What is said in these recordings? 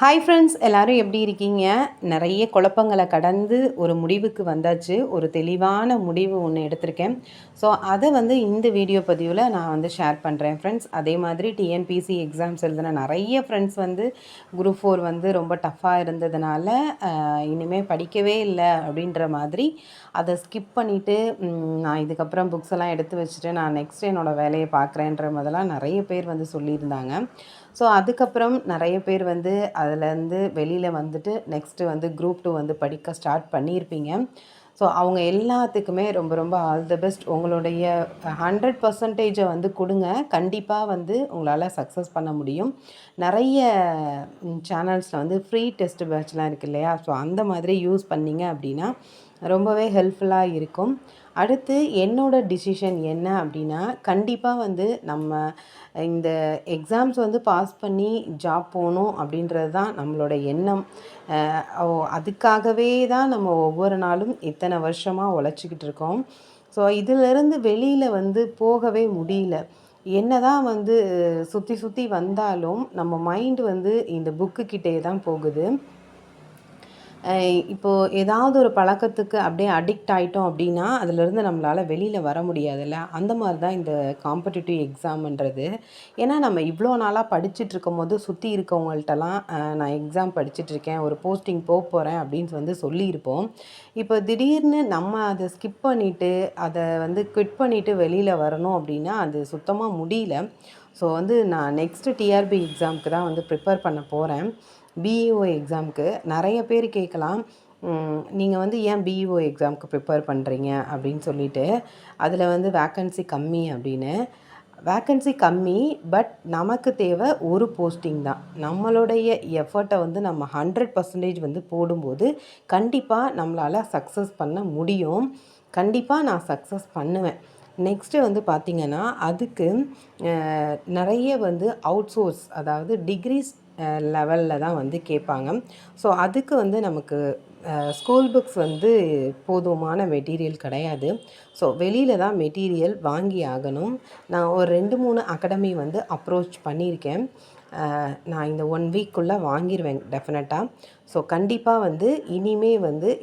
Hi friends, எல்லோரும் எப்படி இருக்கீங்க? நிறைய குழப்பங்களை கடந்து ஒரு முடிவுக்கு வந்தாச்சு. ஒரு தெளிவான முடிவு ஒன்று எடுத்திருக்கேன். ஸோ அதை இந்த வீடியோ பதிவில் நான் ஷேர் பண்ணுறேன் ஃப்ரெண்ட்ஸ். அதே மாதிரி டிஎன்பிசி எக்ஸாம்ஸ் எழுதின நிறைய ஃப்ரெண்ட்ஸ் குரூப் 4 ரொம்ப டஃப்பாக இருந்ததுனால இனிமேல் படிக்கவே இல்லை அப்படின்ற மாதிரி அதை ஸ்கிப் பண்ணிவிட்டு நான் இதுக்கப்புறம் புக்ஸ் எல்லாம் எடுத்து வச்சுட்டு நான் நெக்ஸ்ட் என்னோடய வேலையை பார்க்குறேன்ற மாதிரிலாம் நிறைய பேர் சொல்லியிருந்தாங்க. ஸோ அதுக்கப்புறம் நிறைய பேர் அதுலேருந்து வெளியில் நெக்ஸ்ட்டு குரூப் 2 படிக்க ஸ்டார்ட் பண்ணியிருப்பீங்க. ஸோ அவங்க எல்லாத்துக்குமே ரொம்ப ரொம்ப ஆல் த பெஸ்ட். உங்களுடைய 100% கொடுங்க. கண்டிப்பாக உங்களால் சக்ஸஸ் பண்ண முடியும். நிறைய சேனல்ஸில் ஃப்ரீ டெஸ்ட் பேட்ச்லாம் இருக்குது இல்லையா? ஸோ அந்த மாதிரி யூஸ் பண்ணிங்க அப்படின்னா ரொம்பவே ஹெல்ப்ஃபுல்லாக இருக்கும். அடுத்து என்னோடய டிசிஷன் என்ன அப்படின்னா, கண்டிப்பாக நம்ம இந்த எக்ஸாம்ஸ் பாஸ் பண்ணி ஜாப் போகணும் அப்படின்றது தான் நம்மளோட எண்ணம். அதுக்காகவே தான் நம்ம ஒவ்வொரு நாளும் இத்தனை வருஷமாக உழைச்சிக்கிட்டு இருக்கோம். ஸோ இதிலிருந்து வெளியில் போகவே முடியல. என்ன தான் சுற்றி சுற்றி வந்தாலும் நம்ம மைண்டு இந்த புக்குக்கிட்டே தான் போகுது. இப்போது ஏதாவது ஒரு பழக்கத்துக்கு அப்படியே அடிக்ட் ஆகிட்டோம் அப்படின்னா அதிலிருந்து நம்மளால் வெளியில் வர முடியாதுல்ல. அந்த மாதிரி தான் இந்த காம்படிட்டிவ் எக்ஸாம்ன்றது. ஏன்னா நம்ம இவ்வளோ நாளாக படிச்சுட்டு இருக்கும்போது சுற்றி இருக்கவங்கள்ட்டலாம் நான் எக்ஸாம் படிச்சுட்ருக்கேன், ஒரு போஸ்டிங் போகிறேன் அப்படின்னு சொல்லியிருப்போம். இப்போ திடீர்னு நம்ம அதை ஸ்கிப் பண்ணிவிட்டு அதை குவிட் பண்ணிவிட்டு வெளியில் வரணும் அப்படின்னா அது சுத்தமாக முடியல. ஸோ நான் நெக்ஸ்ட்டு டிஆர்பி எக்ஸாமுக்கு தான் ப்ரிப்பேர் பண்ண போகிறேன். பிஇஓ எக்ஸாமுக்கு நிறைய பேர் கேட்கலாம், நீங்கள் ஏன் பிஇஓ எக்ஸாமுக்கு ப்ரிப்பேர் பண்ணுறீங்க அப்படின்னு சொல்லிட்டு. அதில் வேக்கன்சி கம்மி அப்படின்னு. வேக்கன்சி கம்மி, பட் நமக்கு தேவை ஒரு போஸ்டிங் தான். நம்மளுடைய எஃபர்ட்டை நம்ம 100% போடும்போது கண்டிப்பாக நம்மளால் சக்ஸஸ் பண்ண முடியும். கண்டிப்பாக நான் சக்ஸஸ் பண்ணுவேன். நெக்ஸ்ட்டு பார்த்திங்கன்னா அதுக்கு நிறைய அவுட் சோர்ஸ், அதாவது டிகிரிஸ் லெவலில் தான் கேட்பாங்க. ஸோ அதுக்கு நமக்கு ஸ்கூல் புக்ஸ் போதுமான மெட்டீரியல் கிடையாது. ஸோ வெளியில் தான் மெட்டீரியல் வாங்கி ஆகணும். நான் ஒரு 2-3 அகாடமி அப்ரோச் பண்ணியிருக்கேன். நான் இந்த 1 வீக்குள்ளே வாங்கிடுவேன் டெஃபினட்டாக. ஸோ கண்டிப்பாக இனிமே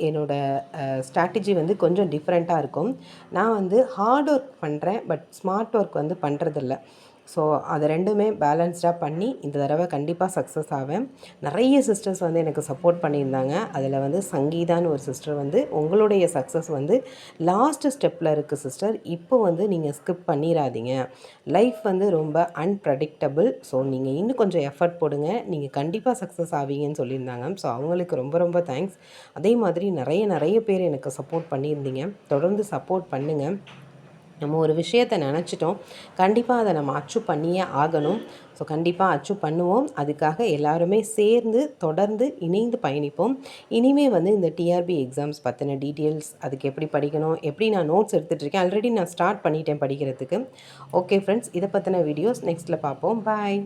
என்னோடய ஸ்ட்ராட்டஜி கொஞ்சம் டிஃப்ரெண்ட்டாக இருக்கும். நான் ஹார்ட் ஒர்க் பண்ணுறேன், பட் ஸ்மார்ட் ஒர்க் பண்ணுறதில்ல. ஸோ அது ரெண்டுமே பேலன்ஸ்டாக பண்ணி இந்த தடவை கண்டிப்பாக சக்ஸஸ் ஆவேன். நிறைய சிஸ்டர்ஸ் எனக்கு சப்போர்ட் பண்ணியிருந்தாங்க. அதில் சங்கீதான்னு ஒரு சிஸ்டர் உங்களுடைய சக்ஸஸ் லாஸ்ட்டு ஸ்டெப்பில் இருக்குது சிஸ்டர், இப்போ நீங்கள் ஸ்கிப் பண்ணிடாதீங்க, லைஃப் ரொம்ப அன்ப்ரெடிக்டபிள், ஸோ நீங்கள் இன்னும் கொஞ்சம் எஃபர்ட் போடுங்க, நீங்கள் கண்டிப்பாக சக்ஸஸ் ஆவீங்கன்னு சொல்லியிருந்தாங்க. ஸோ அவங்களுக்கு ரொம்ப ரொம்ப தேங்க்ஸ். அதே மாதிரி நிறைய பேர் எனக்கு சப்போர்ட் பண்ணியிருந்தீங்க. தொடர்ந்து சப்போர்ட் பண்ணுங்கள். நம்ம ஒரு விஷயத்தை நினச்சிட்டோம், கண்டிப்பாக அதை நம்ம அச்சீவ் பண்ணியே ஆகணும். ஸோ கண்டிப்பாக அச்சீவ் பண்ணுவோம். அதுக்காக எல்லாருமே சேர்ந்து தொடர்ந்து இணைந்து பயணிப்போம். இனிமேல் இந்த டிஆர்பி எக்ஸாம்ஸ் பற்றின டீட்டெயில்ஸ், அதுக்கு எப்படி படிக்கணும், எப்படி நான் நோட்ஸ் எடுத்துகிட்ருக்கேன், ஆல்ரெடி நான் ஸ்டார்ட் பண்ணிட்டேன் படிக்கிறதுக்கு. ஓகே ஃப்ரெண்ட்ஸ், இதை பற்றின வீடியோஸ் நெக்ஸ்ட்டில் பார்ப்போம். பாய்.